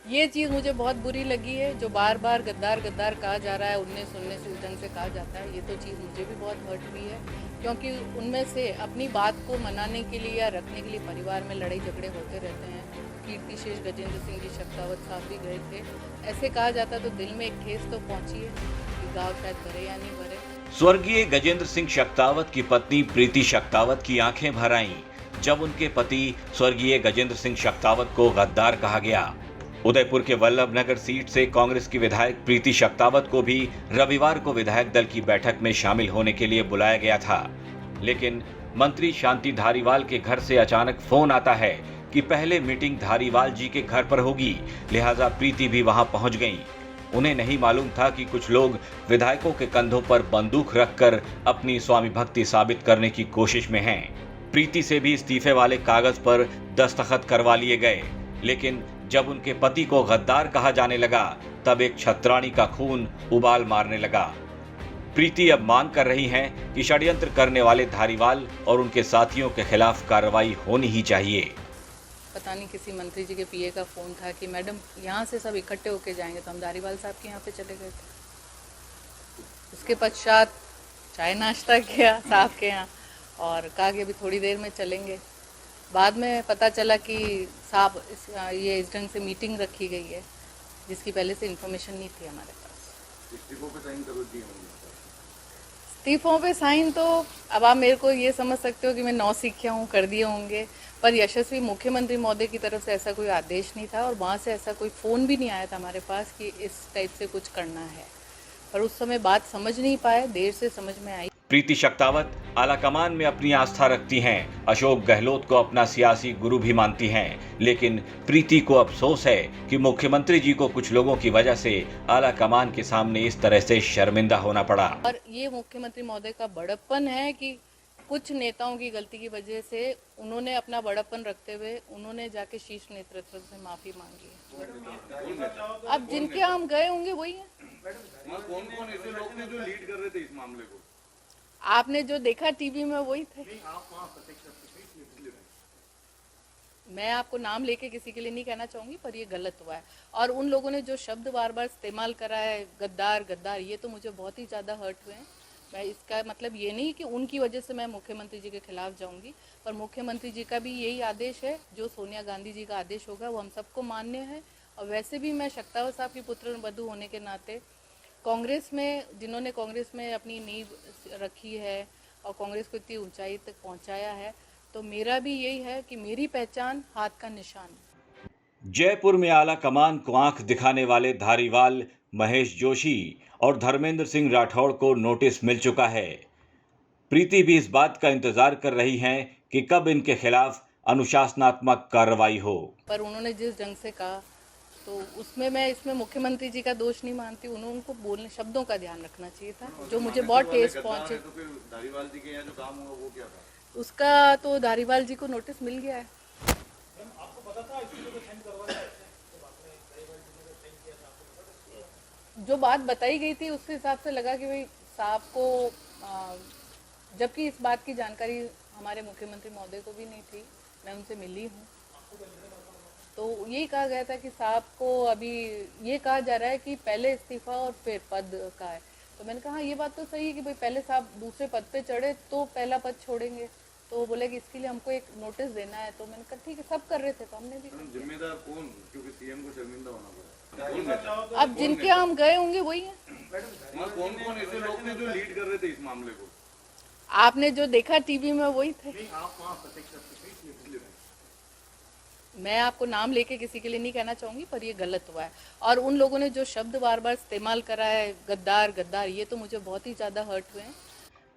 ये चीज़ मुझे बहुत बुरी लगी है, जो बार बार गद्दार गद्दार कहा जा रहा है, उन्नीस उन्नीस इस ढंग से कहा जाता है, ये तो चीज़ मुझे भी बहुत हर्ट हुई है। क्योंकि उनमें से अपनी बात को मनाने के लिए या रखने के लिए परिवार में लड़ाई झगड़े होते रहते हैं। कीर्ति शेष गजेंद्र सिंह जी शेखावत साहब भी गए थे। ऐसे कहा जाता तो दिल में एक ठेस तो पहुंची है कि गाँव शायद भरे या नहीं भरे। स्वर्गीय गजेंद्र सिंह शेखावत की पत्नी प्रीति शेखावत की आंखें भर आईं जब उनके पति स्वर्गीय गजेंद्र सिंह शेखावत को गद्दार कहा गया। उदयपुर के वल्लभनगर सीट से कांग्रेस की विधायक प्रीति शेखावत को भी रविवार को विधायक दल की बैठक में शामिल होने के लिए बुलाया गया था, लेकिन मंत्री शांति धारीवाल के घर से अचानक फोन आता है कि पहले मीटिंग धारीवाल जी के घर पर होगी, लिहाजा प्रीति भी वहां पहुंच गईं। उन्हें नहीं मालूम था कि कुछ लोग विधायकों के कंधों पर बंदूक रखकर अपनी स्वामी भक्ति साबित करने की कोशिश में हैं। प्रीति से भी इस्तीफे वाले कागज पर दस्तखत करवा लिए गए, लेकिन जब उनके पति को गद्दार कहा जाने लगा तब एक छत्राणी का खून उबाल मारने लगा। प्रीति अब मांग कर रही हैं कि षड्यंत्र करने वाले धारीवाल और उनके साथियों के खिलाफ कार्रवाई होनी ही चाहिए। पता नहीं किसी मंत्री जी के पीए का फ़ोन था कि मैडम यहाँ से सब इकट्ठे होके जाएंगे, तो हम धारीवाल साहब के यहाँ पे चले गए थे। उसके पश्चात चाय नाश्ता किया साहब के यहाँ और कहा कि अभी थोड़ी देर में चलेंगे। बाद में पता चला कि साहब ये इस ढंग से मीटिंग रखी गई है, जिसकी पहले से इन्फॉर्मेशन नहीं थी हमारे पास। इस्तीफों पे साइन कर दिए होंगे। इस्तीफों पे साइन तो अब आप मेरे को ये समझ सकते हो कि मैं नौसिखिया हूँ, कर दिए होंगे, पर यशस्वी मुख्यमंत्री महोदय की तरफ से ऐसा कोई आदेश नहीं था और वहाँ से ऐसा कोई फ़ोन भी नहीं आया था हमारे पास कि इस टाइप से कुछ करना है। पर उस समय बात समझ नहीं पाए, देर से समझ में आई। प्रीति शेखावत आलाकमान में अपनी आस्था रखती हैं, अशोक गहलोत को अपना सियासी गुरु भी मानती हैं, लेकिन प्रीति को अफसोस है कि मुख्यमंत्री जी को कुछ लोगों की वजह से आलाकमान के सामने इस तरह से शर्मिंदा होना पड़ा। और ये मुख्यमंत्री महोदय का बड़प्पन है कि कुछ नेताओं की गलती की वजह से उन्होंने अपना बड़प्पन रखते हुए उन्होंने जाके शीर्ष नेतृत्व से माफी मांगी है। अब जिनके हम गए होंगे वही हैं। कौन ऐसे लोग थे जो लीड कर रहे थे इस मामले को? आपने जो देखा टीवी में वही थे। मैं आपको नाम लेके किसी के लिए नहीं कहना चाहूंगी, पर ये गलत हुआ है। और उन लोगों ने जो शब्द बार बार इस्तेमाल करा है, गद्दार गद्दार, ये तो मुझे बहुत ही ज़्यादा हर्ट हुए हैं। मैं इसका मतलब ये नहीं कि उनकी वजह से मैं मुख्यमंत्री जी के खिलाफ जाऊंगी, पर मुख्यमंत्री जी का भी यही आदेश है, जो सोनिया गांधी जी का आदेश होगा वो हम सबको मान्य है। और वैसे भी मैं शेखावत साहब की पुत्र वधू होने के नाते कांग्रेस में, जिन्होंने कांग्रेस में अपनी नींव रखी है और कांग्रेस को इतनी ऊंचाई तक पहुंचाया है, तो मेरा भी यही है कि मेरी पहचान हाथ का निशान। जयपुर में आला कमान को आंख दिखाने वाले धारीवाल महेश जोशी और धर्मेंद्र सिंह राठौड़ को नोटिस मिल चुका है। प्रीति भी इस बात का इंतजार कर रही हैं कि कब इनके खिलाफ अनुशासनात्मक कार्रवाई हो। पर उन्होंने जिस ढंग से कहा तो उसमें मैं इसमें मुख्यमंत्री जी का दोष नहीं मानती। उनको बोलने शब्दों का ध्यान रखना चाहिए था, जो मुझे बहुत ठेस पहुंचे। तो फिर धारीवाल जी के यहाँ जो काम हुआ वो क्या था? उसका तो धारीवाल जी को नोटिस मिल गया है। जो बात बताई गई थी उसके हिसाब से लगा कि भाई साहब को जबकि इस बात की जानकारी हमारे मुख्यमंत्री महोदय को भी नहीं थी, मैं उनसे मिली हूँ। तो यही कहा गया था कि साहब को अभी ये कहा जा रहा है कि पहले इस्तीफा और फिर पद का है। तो मैंने कहा ये बात तो सही है कि भाई पहले साहब दूसरे पद पे चढ़े तो पहला पद छोड़ेंगे। तो वो बोले कि इसके लिए हमको एक नोटिस देना है। तो मैंने कहा ठीक है, सब कर रहे थे तो हमने भी। जिम्मेदार कौन? क्योंकि सीएम को शर्मिंदा होना पड़ा। अब जिनके हम गए होंगे वही हैं। कौन ऐसे लोग थे जो लीड कर रहे थे इस मामले को? आपने जो देखा टीवी में वही थे। मैं आपको नाम लेके किसी के लिए नहीं कहना चाहूंगी, पर ये गलत हुआ है। और उन लोगों ने जो शब्द बार बार इस्तेमाल करा है, गद्दार गद्दार, ये तो मुझे बहुत ही ज्यादा हर्ट हुए हैं।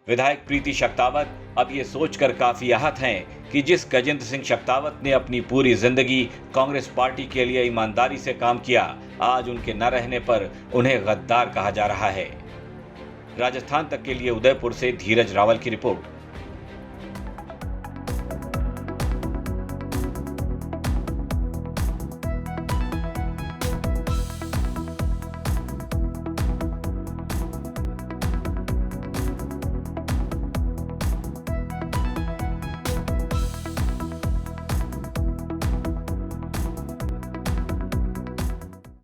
विधायक प्रीति शेखावत अब ये सोचकर काफी आहत हैं कि जिस गजेंद्र सिंह शेखावत ने अपनी पूरी जिंदगी कांग्रेस पार्टी के लिए ईमानदारी से काम किया, आज उनके न रहने पर उन्हें गद्दार कहा जा रहा है। राजस्थान तक के लिए उदयपुर से धीरज रावल की रिपोर्ट।